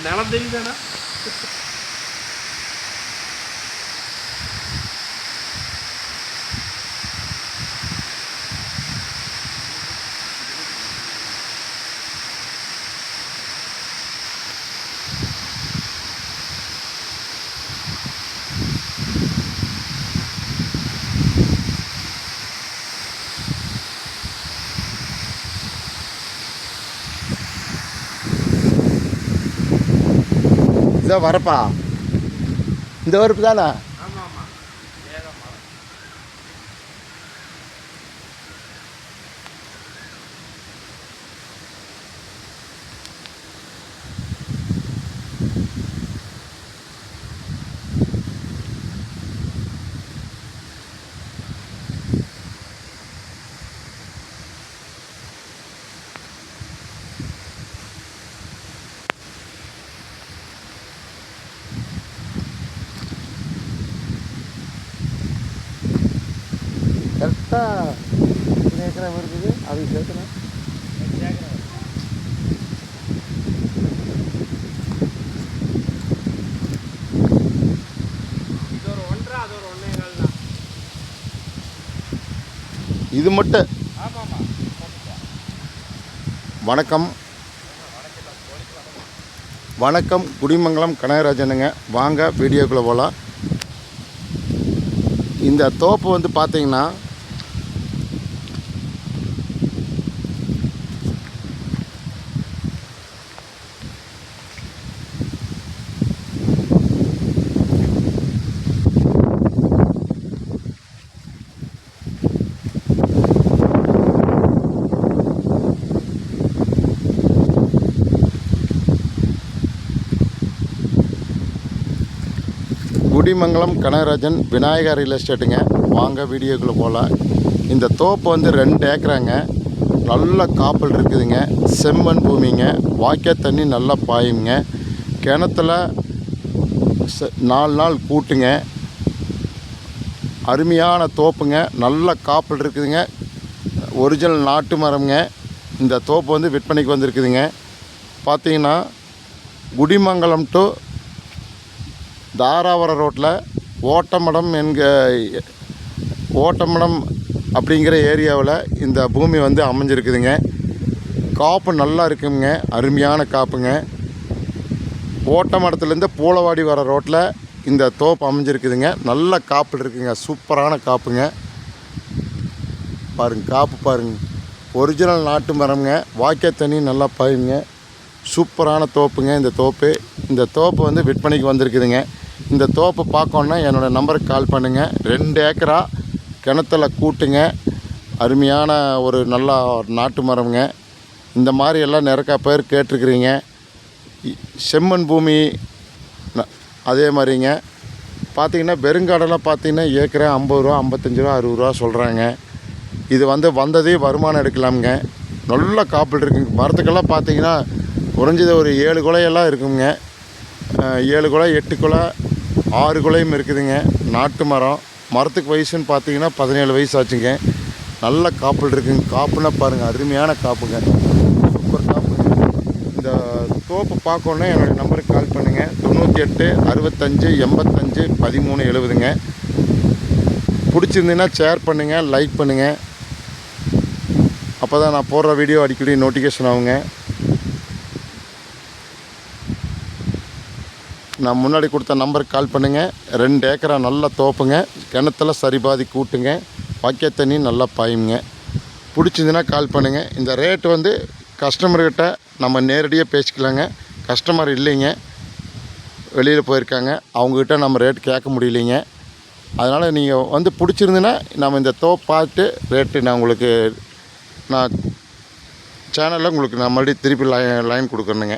நிலம் தெரியுதாண்ணா? இதான் வரப்பா, இந்த வரப்பு தானே? கரெக்டாக ஏக்கரா இருக்குது அது சேர்த்துனா இது மட்டும். வணக்கம் வணக்கம், குடிமங்கலம் கனகராஜனுங்க. வாங்க வீடியோக்குள்ளே போகலாம். இந்த தோப்பு வந்து பார்த்தீங்கன்னா குடிமங்கலம் கனகராஜன் விநாயகர் ரியல் எஸ்டேட்டுங்க. வாங்க வீடியோக்குள்ளே போகலாம். இந்த தோப்பு வந்து 2 ஏக்கராங்க. நல்ல காப்பல் இருக்குதுங்க. செம்மண் பூமிங்க. வாய்க்கால் தண்ணி நல்லா பாயுங்க. கிணத்துல 4 நாள் கூட்டுங்க. அருமையான தோப்புங்க. நல்ல காப்பல் இருக்குதுங்க. ஒரிஜினல் நாட்டு மரம்ங்க. இந்த தோப்பு வந்து விற்பனைக்கு வந்திருக்குதுங்க. பார்த்தீங்கன்னா குடிமங்கலம் டு தாராவரம் ரோட்டில் ஓட்டமடம் அப்படிங்கிற ஏரியாவில் இந்த பூமி வந்து அமைஞ்சிருக்குதுங்க. காப்பு நல்லா இருக்குங்க. அருமையான காப்புங்க. ஓட்டமடத்துலேருந்து பூளவாடி வர ரோட்டில் இந்த தோப்பு அமைஞ்சிருக்குதுங்க. நல்ல காப்பு இருக்குங்க. சூப்பரான காப்புங்க. பாருங்கள், காப்பு பாருங்கள். ஒரிஜினல் நாட்டு மரம்ங்க. வாய்க்கால் தண்ணி நல்லா பாயுங்க. சூப்பரான தோப்புங்க இந்த தோப்பு வந்து விற்பனைக்கு வந்திருக்குதுங்க. இந்த தோப்பு பார்க்கணுன்னா என்னோடய நம்பருக்கு கால் பண்ணுங்கள். 2 ஏக்கரா கிணத்துல கூட்டுங்க. அருமையான ஒரு நல்ல நாட்டு மரம்ங்க. இந்த மாதிரி எல்லாம் நிறைய பேர் கேட்டிருக்கிறீங்க. செம்மண் பூமி அதே மாதிரிங்க. பார்த்திங்கன்னா பெருங்காடெல்லாம் பார்த்திங்கன்னா ஏக்கரா 50 ரூபா, 55 ரூபா, 60 ரூபா சொல்கிறாங்க. இது வந்து வந்ததே வருமானம் எடுக்கலாமுங்க. நல்ல காப்பீடு இருக்குங்க. மரத்துக்கெல்லாம் பார்த்திங்கன்னா குறைஞ்சது ஒரு 7 குலையெல்லாம் இருக்குங்க. 7 குலை, 8 குலை, 6 குலையும் இருக்குதுங்க. நாட்டு மரத்துக்கு வயசுன்னு பார்த்தீங்கன்னா 17 வயசு ஆச்சுங்க. நல்ல காப்பீடு இருக்குங்க. காப்புன்னா பாருங்கள், அருமையான காப்புங்க. சூப்பர் காப்புங்க. இந்த தோப்பு பார்க்கணுன்னா என்னுடைய நம்பருக்கு கால் பண்ணுங்கள். 98 65 85 13 70ங்க. பிடிச்சிருந்தீங்கன்னா ஷேர் பண்ணுங்கள், லைக் பண்ணுங்கள். அப்போ தான் நான் போடுற வீடியோ அடிக்கடி நோட்டிஃபிகேஷன் ஆகுங்க. நான் முன்னாடி கொடுத்த நம்பருக்கு கால் பண்ணுங்கள். 2 ஏக்கரா நல்ல தோப்புங்க. கிணத்துல சரிபாதி கூட்டுங்க. வாய்க்கால் தண்ணி நல்லா பாயுங்க. பிடிச்சிருந்துன்னா கால் பண்ணுங்கள். இந்த ரேட்டு வந்து கஸ்டமர்கிட்ட நம்ம நேரடியாக பேசிக்கலாங்க. கஸ்டமர் இல்லைங்க, வெளியில் போயிருக்காங்க. அவங்கக்கிட்ட நம்ம ரேட் கேட்க முடியலைங்க. அதனால் நீங்கள் வந்து பிடிச்சிருந்துன்னா நம்ம இந்த தோப்பு பார்த்து ரேட்டு நான் சேனலில் உங்களுக்கு நான் மறுபடியும் திருப்பி லைன் கொடுக்குறேனுங்க.